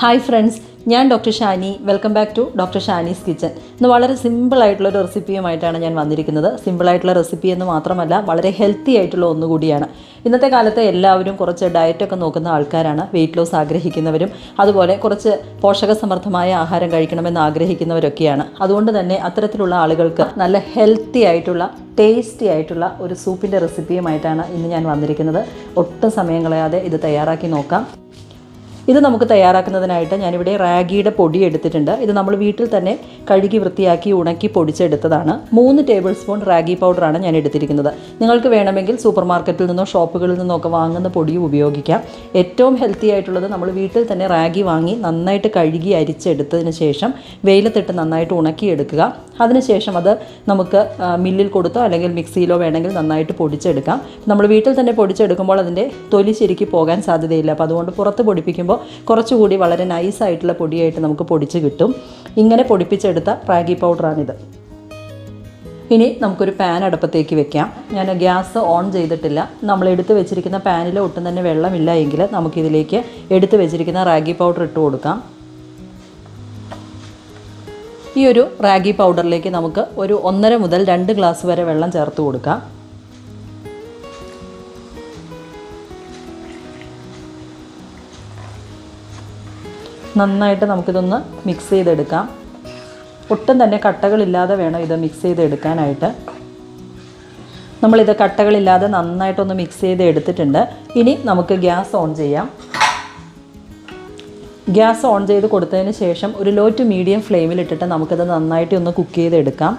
Hi friends, ഞാൻ doctor Shani. Welcome back to doctor Shani's kitchen. ഇന്ന് വളരെ സിമ്പിളായിട്ടുള്ളൊരു റെസിപ്പിയുമായിട്ടാണ് ഞാൻ വന്നിരിക്കുന്നത്. സിമ്പിളായിട്ടുള്ള റെസിപ്പി എന്ന് മാത്രമല്ല, വളരെ ഹെൽത്തി ആയിട്ടുള്ള ഒന്നുകൂടിയാണ്. ഇന്നത്തെ കാലത്ത് എല്ലാവരും കുറച്ച് ഡയറ്റൊക്കെ നോക്കുന്ന ആൾക്കാരാണ്. വെയിറ്റ് ലോസ് ആഗ്രഹിക്കുന്നവരും അതുപോലെ കുറച്ച് പോഷകസമൃദ്ധമായ ആഹാരം കഴിക്കണമെന്ന് ആഗ്രഹിക്കുന്നവരൊക്കെയാണ്. അതുകൊണ്ട് തന്നെ അത്തരത്തിലുള്ള ആളുകൾക്ക് നല്ല ഹെൽത്തി ആയിട്ടുള്ള ടേസ്റ്റി ആയിട്ടുള്ള ഒരു സൂപ്പിൻ്റെ റെസിപ്പിയുമായിട്ടാണ് ഇന്ന് ഞാൻ വന്നിരിക്കുന്നത്. ഒട്ടും സമയം കളയാതെ ഇത് തയ്യാറാക്കി നോക്കാം. ഇത് നമുക്ക് തയ്യാറാക്കുന്നതിനായിട്ട് ഞാനിവിടെ റാഗിയുടെ പൊടി എടുത്തിട്ടുണ്ട്. ഇത് നമ്മൾ വീട്ടിൽ തന്നെ കഴുകി വൃത്തിയാക്കി ഉണക്കി പൊടിച്ചെടുത്തതാണ്. 3 ടേബിൾ സ്പൂൺ റാഗി പൗഡറാണ് ഞാൻ എടുത്തിരിക്കുന്നത്. നിങ്ങൾക്ക് വേണമെങ്കിൽ സൂപ്പർ മാർക്കറ്റിൽ നിന്നോ ഷോപ്പുകളിൽ നിന്നോ ഒക്കെ വാങ്ങുന്ന പൊടിയും ഉപയോഗിക്കാം. ഏറ്റവും ഹെൽത്തി ആയിട്ടുള്ളത് നമ്മൾ വീട്ടിൽ തന്നെ റാഗി വാങ്ങി നന്നായിട്ട് കഴുകി അരിച്ചെടുത്തതിന് ശേഷം വെയിലത്തിട്ട് നന്നായിട്ട് ഉണക്കിയെടുക്കുക. അതിനുശേഷം അത് നമുക്ക് മില്ലിൽ കൊടുത്തോ അല്ലെങ്കിൽ മിക്സിയിലോ വേണമെങ്കിൽ നന്നായിട്ട് പൊടിച്ചെടുക്കാം. നമ്മൾ വീട്ടിൽ തന്നെ പൊടിച്ചെടുക്കുമ്പോൾ അതിൻ്റെ തൊലി ശരിക്ക് പോകാൻ സാധ്യതയില്ല. അപ്പോൾ അതുകൊണ്ട് പുറത്ത് പൊടിപ്പിക്കുമ്പോൾ കുറച്ചുകൂടി വളരെ നൈസായിട്ടുള്ള പൊടിയായിട്ട് നമുക്ക് പൊടിച്ച് കിട്ടും. ഇങ്ങനെ പൊടിപ്പിച്ചെടുത്ത റാഗി പൗഡറാണിത്. ഇനി നമുക്കൊരു പാൻ അടുപ്പത്തേക്ക് വെക്കാം. ഞാൻ ഗ്യാസ് ഓൺ ചെയ്തിട്ടില്ല. നമ്മൾ എടുത്ത് വെച്ചിരിക്കുന്ന പാനിൽ ഒട്ടും തന്നെ വെള്ളമില്ല എങ്കിൽ നമുക്കിതിലേക്ക് എടുത്ത് വെച്ചിരിക്കുന്ന റാഗി പൗഡർ ഇട്ട് കൊടുക്കാം. ഈ ഒരു റാഗി പൗഡറിലേക്ക് നമുക്ക് ഒരു 1.5 മുതൽ 2 ഗ്ലാസ് വരെ വെള്ളം ചേർത്ത് കൊടുക്കാം. നന്നായിട്ട് നമുക്കിതൊന്ന് മിക്സ് ചെയ്തെടുക്കാം. ഒട്ടും തന്നെ കട്ടകളില്ലാതെ വേണം ഇത് മിക്സ് ചെയ്തെടുക്കാനായിട്ട്. നമ്മളിത് കട്ടകളില്ലാതെ നന്നായിട്ടൊന്ന് മിക്സ് ചെയ്ത് എടുത്തിട്ടുണ്ട്. ഇനി നമുക്ക് ഗ്യാസ് ഓൺ ചെയ്യാം. ഗ്യാസ് ഓൺ ചെയ്ത് കൊടുത്തതിന് ശേഷം ഒരു ലോ ടു മീഡിയം ഫ്ലെയിമിലിട്ടിട്ട് നമുക്കിത് നന്നായിട്ട് ഒന്ന് കുക്ക് ചെയ്തെടുക്കാം.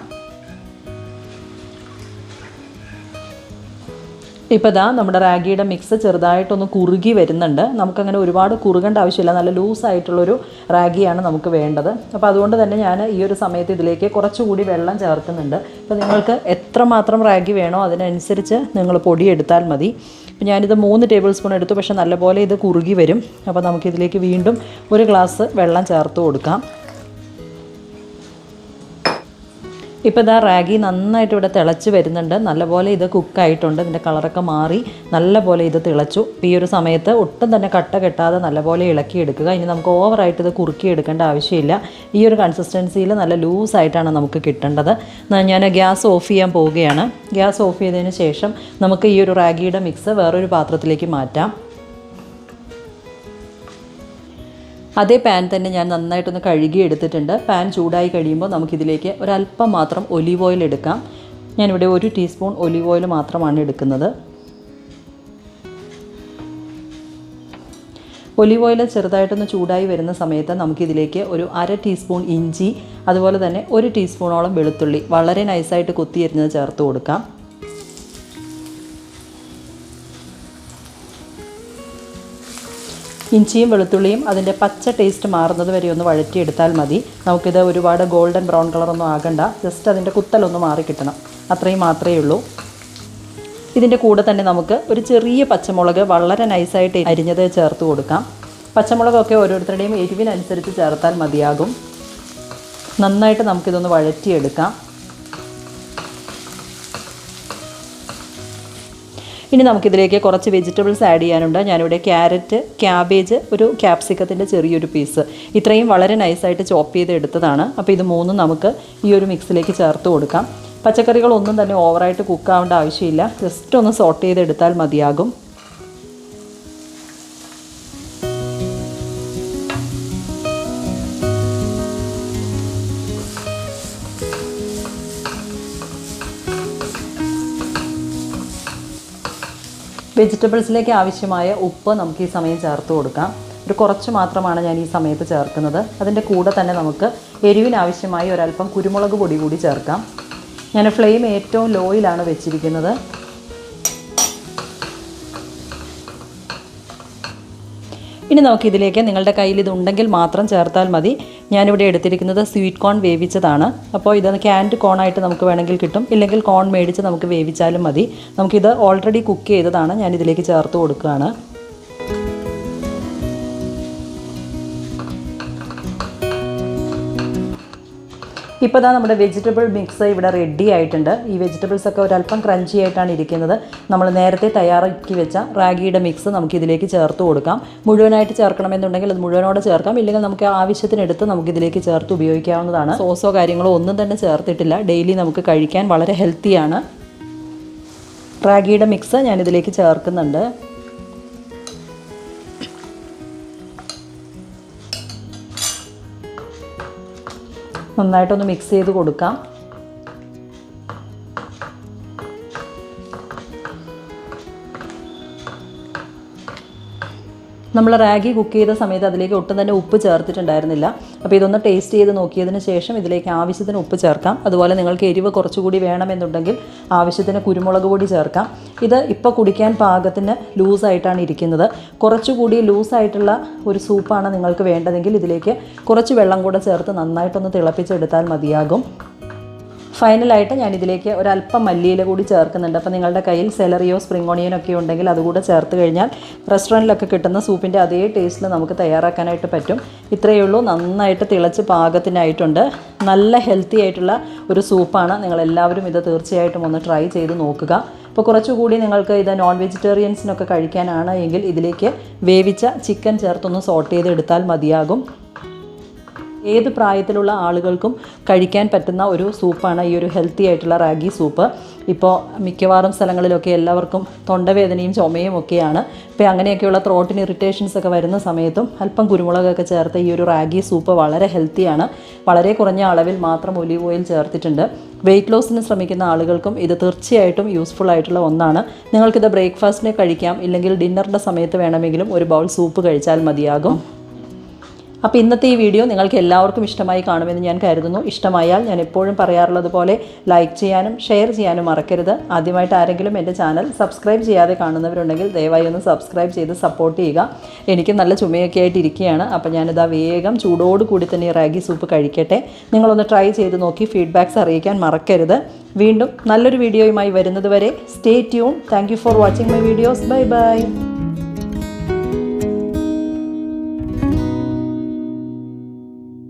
ഇപ്പോൾ ദാ നമ്മുടെ റാഗിയുടെ മിക്സ് ചെറുതായിട്ടൊന്ന് കുറുകി വരുന്നുണ്ട്. നമുക്കങ്ങനെ ഒരുപാട് കുറുകേണ്ട ആവശ്യമില്ല. നല്ല ലൂസായിട്ടുള്ളൊരു റാഗിയാണ് നമുക്ക് വേണ്ടത്. അപ്പോൾ അതുകൊണ്ട് തന്നെ ഞാൻ ഈ ഒരു സമയത്ത് ഇതിലേക്ക് കുറച്ചുകൂടി വെള്ളം ചേർക്കുന്നുണ്ട്. അപ്പോൾ നിങ്ങൾക്ക് എത്രമാത്രം റാഗി വേണോ അതിനനുസരിച്ച് നിങ്ങൾ പൊടി എടുത്താൽ മതി. അപ്പോൾ ഞാനിത് 3 ടേബിൾ സ്പൂൺ എടുത്തു. പക്ഷേ നല്ലപോലെ ഇത് കുറുകി വരും. അപ്പോൾ നമുക്കിതിലേക്ക് വീണ്ടും 1 ഗ്ലാസ് വെള്ളം ചേർത്ത് കൊടുക്കാം. ഇപ്പോൾ ഇതാ റാഗി നന്നായിട്ട് ഇവിടെ തിളച്ച് വരുന്നുണ്ട്. നല്ലപോലെ ഇത് കുക്കായിട്ടുണ്ട്. ഇതിൻ്റെ കളറൊക്കെ മാറി നല്ലപോലെ ഇത് തിളച്ചു. ഇപ്പോൾ ഈ ഒരു സമയത്ത് ഒട്ടും തന്നെ കട്ട കെട്ടാതെ നല്ലപോലെ ഇളക്കിയെടുക്കുക. ഇനി നമുക്ക് ഓവറായിട്ട് ഇത് കുറുക്കിയെടുക്കേണ്ട ആവശ്യമില്ല. ഈ ഒരു കൺസിസ്റ്റൻസിയിൽ നല്ല ലൂസായിട്ടാണ് നമുക്ക് കിട്ടേണ്ടത്. ഞാൻ ഗ്യാസ് ഓഫ് ചെയ്യാൻ പോവുകയാണ്. ഗ്യാസ് ഓഫ് ചെയ്തതിന് ശേഷം നമുക്ക് ഈ ഒരു റാഗിയുടെ മിക്സ് വേറൊരു പാത്രത്തിലേക്ക് മാറ്റാം. അതേ പാൻ തന്നെ ഞാൻ നന്നായിട്ടൊന്ന് കഴുകി എടുത്തിട്ടുണ്ട്. പാൻ ചൂടായി കഴിയുമ്പോൾ നമുക്കിതിലേക്ക് ഒരല്പം മാത്രം ഒലീവ് ഓയിൽ എടുക്കാം. ഞാനിവിടെ 1 ടീസ്പൂൺ ഒലീവ് ഓയിൽ മാത്രമാണ് എടുക്കുന്നത്. ഒലീവ് ഓയിൽ ചെറുതായിട്ടൊന്ന് ചൂടായി വരുന്ന സമയത്ത് നമുക്കിതിലേക്ക് ഒരു 1/2 ടീസ്പൂൺ ഇഞ്ചി, അതുപോലെ തന്നെ 1 ടീസ്പൂണോളം വെളുത്തുള്ളി വളരെ നൈസായിട്ട് കൊത്തിയരിഞ്ഞത് ചേർത്ത് കൊടുക്കാം. ഇഞ്ചിയും വെളുത്തുള്ളിയും അതിൻ്റെ പച്ച ടേസ്റ്റ് മാറുന്നത് വരെ ഒന്ന് വഴറ്റിയെടുത്താൽ മതി. നമുക്കിത് ഒരുപാട് ഗോൾഡൻ ബ്രൗൺ കളറൊന്നും ആകണ്ട. ജസ്റ്റ് അതിൻ്റെ കുത്തലൊന്ന് മാറി കിട്ടണം. അത്രയും മാത്രമേ ഉള്ളൂ. ഇതിൻ്റെ കൂടെ തന്നെ നമുക്ക് ഒരു ചെറിയ പച്ചമുളക് വളരെ നൈസായിട്ട് അരിഞ്ഞത് ചേർത്ത് കൊടുക്കാം. പച്ചമുളകൊക്കെ ഓരോരുത്തരുടെയും എരിവിനനുസരിച്ച് ചേർത്താൽ മതിയാകും. നന്നായിട്ട് നമുക്കിതൊന്ന് വഴറ്റിയെടുക്കാം. ഇനി നമുക്കിതിലേക്ക് കുറച്ച് വെജിറ്റബിൾസ് ആഡ് ചെയ്യാനുണ്ട്. ഞാനിവിടെ ക്യാരറ്റ്, ക്യാബേജ്, ഒരു ക്യാപ്സിക്കത്തിൻ്റെ ചെറിയൊരു പീസ്, ഇത്രയും വളരെ നൈസായിട്ട് ചോപ്പ് ചെയ്ത് എടുത്തതാണ്. അപ്പോൾ ഇത് 3 നമുക്ക് ഈ ഒരു മിക്സിലേക്ക് ചേർത്ത് കൊടുക്കാം. പച്ചക്കറികളൊന്നും തന്നെ ഓവറായിട്ട് കുക്കാവേണ്ട ആവശ്യമില്ല. ജസ്റ്റ് ഒന്ന് സോട്ട് ചെയ്തെടുത്താൽ മതിയാകും. വെജിറ്റബിൾസിലേക്ക് ആവശ്യമായ ഉപ്പ് നമുക്ക് ഈ സമയം ചേർത്ത് കൊടുക്കാം. ഒരു കുറച്ച് മാത്രമാണ് ഞാൻ ഈ സമയത്ത് ചേർക്കുന്നത്. അതിൻ്റെ കൂടെ തന്നെ നമുക്ക് എരിവിനാവശ്യമായി ഒരല്പം കുരുമുളക് പൊടി കൂടി ചേർക്കാം. ഞാൻ ഫ്ലെയിം ഏറ്റവും ലോയിലാണ് വെച്ചിരിക്കുന്നത്. ഇനി നമുക്കിതിലേക്ക് നിങ്ങളുടെ കയ്യിൽ ഇതുണ്ടെങ്കിൽ മാത്രം ചേർത്താൽ മതി. ഞാനിവിടെ എടുത്തിരിക്കുന്നത് സ്വീറ്റ് കോൺ വേവിച്ചതാണ്. അപ്പോൾ ഇത് ക്യാൻഡ് കോണായിട്ട് നമുക്ക് വേണമെങ്കിൽ കിട്ടും. ഇല്ലെങ്കിൽ കോൺ മേടിച്ച് നമുക്ക് വേവിച്ചാലും മതി. നമുക്കിത് ഓൾറെഡി കുക്ക് ചെയ്തതാണ്. ഞാനിതിലേക്ക് ചേർത്ത് കൊടുക്കുകയാണ്. ഇപ്പോൾ ഇതാ നമ്മുടെ വെജിറ്റബിൾ മിക്സ് ഇവിടെ റെഡി ആയിട്ടുണ്ട്. ഈ വെജിറ്റബിൾസ് ഒക്കെ ഒരല്പം ക്രഞ്ചി ആയിട്ടാണ് ഇരിക്കുന്നത്. നമ്മൾ നേരത്തെ തയ്യാറാക്കി വെച്ച റാഗിയുടെ മിക്സ് നമുക്ക് ഇതിലേക്ക് ചേർത്ത് കൊടുക്കാം. മുഴുവനായിട്ട് ചേർക്കണമെന്നുണ്ടെങ്കിൽ അത് മുഴുവനോടെ ചേർക്കാം, ഇല്ലെങ്കിൽ നമുക്ക് ആവശ്യത്തിനെടുത്ത് നമുക്കിതിലേക്ക് ചേർത്ത് ഉപയോഗിക്കാവുന്നതാണ്. സോസോ കാര്യങ്ങളോ ഒന്നും തന്നെ ചേർത്തിട്ടില്ല. ഡെയിലി നമുക്ക് കഴിക്കാൻ വളരെ ഹെൽത്തിയാണ്. റാഗിയുടെ മിക്സ് ഞാനിതിലേക്ക് ചേർക്കുന്നുണ്ട്. നന്നായിട്ടൊന്ന് മിക്സ് ചെയ്ത് കൊടുക്കാം. നമ്മൾ റാഗി കുക്ക് ചെയ്ത സമയത്ത് അതിലേക്ക് ഒട്ടും തന്നെ ഉപ്പ് ചേർത്തിട്ടുണ്ടായിരുന്നില്ല. അപ്പോൾ ഇതൊന്ന് ടേസ്റ്റ് ചെയ്ത് നോക്കിയതിന് ശേഷം ഇതിലേക്ക് ആവശ്യത്തിന് ഉപ്പ് ചേർക്കാം. അതുപോലെ നിങ്ങൾക്ക് എരിവ് കുറച്ചുകൂടി വേണമെന്നുണ്ടെങ്കിൽ ആവശ്യത്തിന് കുരുമുളക് പൊടി ചേർക്കാം. ഇത് ഇപ്പോൾ കുടിക്കാൻ പാകത്തിന് ലൂസായിട്ടാണ് ഇരിക്കുന്നത്. കുറച്ചുകൂടി ലൂസായിട്ടുള്ള ഒരു സൂപ്പാണ് നിങ്ങൾക്ക് വേണ്ടതെങ്കിൽ ഇതിലേക്ക് കുറച്ച് വെള്ളം കൂടെ ചേർത്ത് നന്നായിട്ടൊന്ന് തിളപ്പിച്ചെടുത്താൽ മതിയാകും. ഫൈനലായിട്ട് ഞാനിതിലേക്ക് ഒരല്പം മല്ലിയില കൂടി ചേർക്കുന്നുണ്ട്. അപ്പോൾ നിങ്ങളുടെ കയ്യിൽ സെലറിയോ സ്പ്രിംഗ് ഓണിയനോ ഒക്കെ ഉണ്ടെങ്കിൽ അതുകൂടെ ചേർത്ത് കഴിഞ്ഞാൽ റെസ്റ്റോറൻറ്റിലൊക്കെ കിട്ടുന്ന സൂപ്പിൻ്റെ അതേ ടേസ്റ്റിൽ നമുക്ക് തയ്യാറാക്കാനായിട്ട് പറ്റും. ഇത്രയേ ഉള്ളൂ. നന്നായിട്ട് തിളച്ച് പാകത്തിനായിട്ടുണ്ട്. നല്ല ഹെൽത്തി ആയിട്ടുള്ള ഒരു സൂപ്പാണ്. നിങ്ങളെല്ലാവരും ഇത് തീർച്ചയായിട്ടും ഒന്ന് ട്രൈ ചെയ്ത് നോക്കുക. അപ്പോൾ കുറച്ചുകൂടി നിങ്ങൾക്ക് ഇത് നോൺ വെജിറ്റേറിയൻസിനൊക്കെ കഴിക്കാനാണ് എങ്കിൽ ഇതിലേക്ക് വേവിച്ച ചിക്കൻ ചേർത്തൊന്ന് സോട്ട് ചെയ്തെടുത്താൽ മതിയാകും. ഏത് പ്രായത്തിലുള്ള ആളുകൾക്കും കഴിക്കാൻ പറ്റുന്ന ഒരു സൂപ്പാണ് ഈ ഒരു ഹെൽത്തി ആയിട്ടുള്ള റാഗി സൂപ്പ്. ഇപ്പോൾ മിക്കവാറും സ്ഥലങ്ങളിലൊക്കെ എല്ലാവർക്കും തൊണ്ടവേദനയും ചുമയും ഒക്കെയാണ്. ഇപ്പോൾ അങ്ങനെയൊക്കെയുള്ള ത്രോട്ടിന് ഇറിറ്റേഷൻസ് ഒക്കെ വരുന്ന സമയത്തും അല്പം കുരുമുളകൊക്കെ ചേർത്ത് ഈ ഒരു റാഗി സൂപ്പ് വളരെ ഹെൽത്തിയാണ്. വളരെ കുറഞ്ഞ അളവിൽ മാത്രം ഒലീവ് ഓയിൽ ചേർത്തിട്ടുണ്ട്. വെയിറ്റ് ലോസിന് ശ്രമിക്കുന്ന ആളുകൾക്കും ഇത് തീർച്ചയായിട്ടും യൂസ്ഫുൾ ആയിട്ടുള്ള ഒന്നാണ്. നിങ്ങൾക്കിത് ബ്രേക്ക്ഫാസ്റ്റിന് കഴിക്കാം, ഇല്ലെങ്കിൽ ഡിന്നറിൻ്റെ സമയത്ത് വേണമെങ്കിലും ഒരു ബൗൾ സൂപ്പ് കഴിച്ചാൽ മതിയാകും. അപ്പോൾ ഇന്നത്തെ ഈ വീഡിയോ നിങ്ങൾക്ക് എല്ലാവർക്കും ഇഷ്ടമായി കാണുമെന്ന് ഞാൻ കരുതുന്നു. ഇഷ്ടമായാൽ ഞാൻ എപ്പോഴും പറയാറുള്ളത് പോലെ ലൈക്ക് ചെയ്യാനും ഷെയർ ചെയ്യാനും മറക്കരുത്. ആദ്യമായിട്ട് ആരെങ്കിലും എൻ്റെ ചാനൽ സബ്സ്ക്രൈബ് ചെയ്യാതെ കാണുന്നവരുണ്ടെങ്കിൽ ദയവായി ഒന്ന് സബ്സ്ക്രൈബ് ചെയ്ത് സപ്പോർട്ട് ചെയ്യുക. എനിക്ക് നല്ല ചുമയൊക്കെ ആയിട്ട് ഇരിക്കുകയാണ്. അപ്പോൾ ഞാനിതാ വേഗം ചൂടോട് കൂടി തന്നെ ഈ റാഗി സൂപ്പ് കഴിക്കട്ടെ. നിങ്ങളൊന്ന് ട്രൈ ചെയ്ത് നോക്കി ഫീഡ്ബാക്ക്സ് അറിയിക്കാൻ മറക്കരുത്. വീണ്ടും നല്ലൊരു വീഡിയോയുമായി വരുന്നത് വരെ stay tune. Thank you for watching my videos. Bye bye.